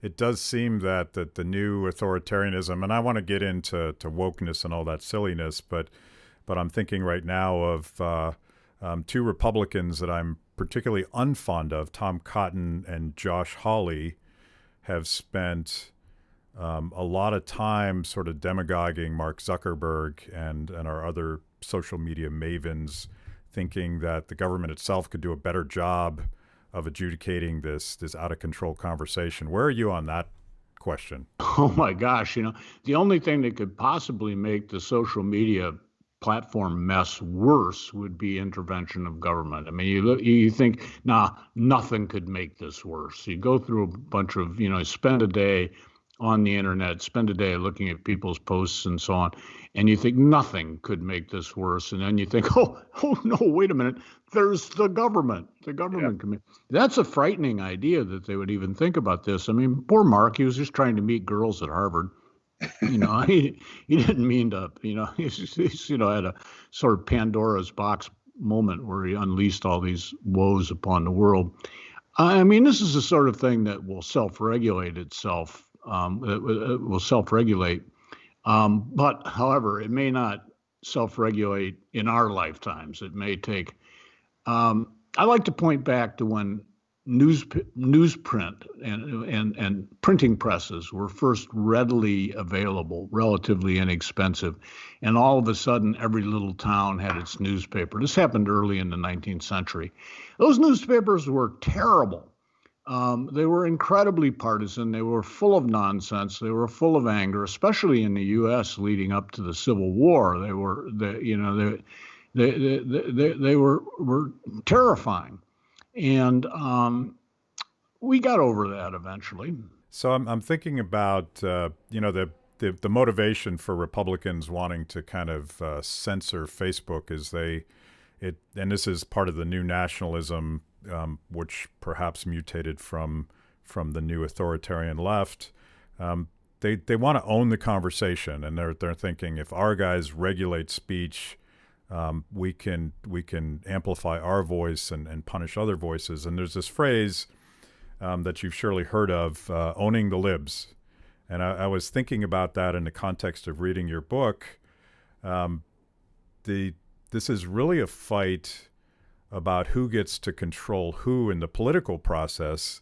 it does seem that the new authoritarianism, and I want to get into wokeness and all that silliness, but I'm thinking right now of two Republicans that I'm particularly unfond of, Tom Cotton and Josh Hawley, have spent a lot of time sort of demagoguing Mark Zuckerberg and our other social media mavens, thinking that the government itself could do a better job of adjudicating this out of control conversation. Where are you on that question? Oh my gosh, the only thing that could possibly make the social media platform mess worse would be intervention of government. I mean, you think, nah, nothing could make this worse. You go through a bunch of, spend a day on the internet, spend a day looking at people's posts and so on, and you think nothing could make this worse. And then you think, oh no, wait a minute, there's the government. The government can make. That's a frightening idea that they would even think about this. I mean, poor Mark, he was just trying to meet girls at Harvard. He didn't mean to, he's had a sort of Pandora's box moment where he unleashed all these woes upon the world. I mean, this is the sort of thing that will self-regulate itself. It will self-regulate. But however, it may not self-regulate in our lifetimes. It may take, I like to point back to when newsprint and printing presses were first readily available, relatively inexpensive, and all of a sudden every little town had its newspaper. This happened early in the 19th century. Those newspapers were terrible. They were incredibly partisan. They were full of nonsense. They were full of anger, especially in the U.S. leading up to the Civil War. They were terrifying. And we got over that eventually. So I'm thinking about the motivation for Republicans wanting to kind of censor Facebook is and this is part of the new nationalism, which perhaps mutated from the new authoritarian left. They want to own the conversation, and they're thinking if our guys regulate speech, we can amplify our voice and punish other voices. And there's this phrase that you've surely heard of, owning the libs. And I was thinking about that in the context of reading your book. This is really a fight about who gets to control who in the political process.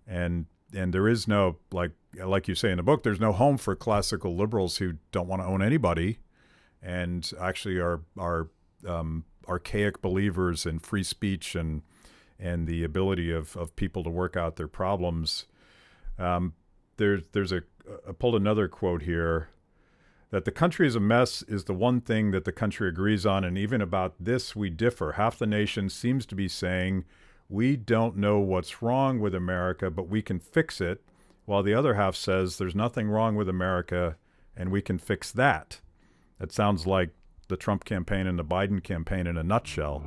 And there is no, like you say in the book, there's no home for classical liberals who don't want to own anybody and actually are archaic believers in free speech and the ability of people to work out their problems. I pulled another quote here, that the country is a mess is the one thing that the country agrees on, and even about this we differ. Half the nation seems to be saying, we don't know what's wrong with America, but we can fix it, while the other half says there's nothing wrong with America and we can fix that. That sounds like the Trump campaign and the Biden campaign in a nutshell.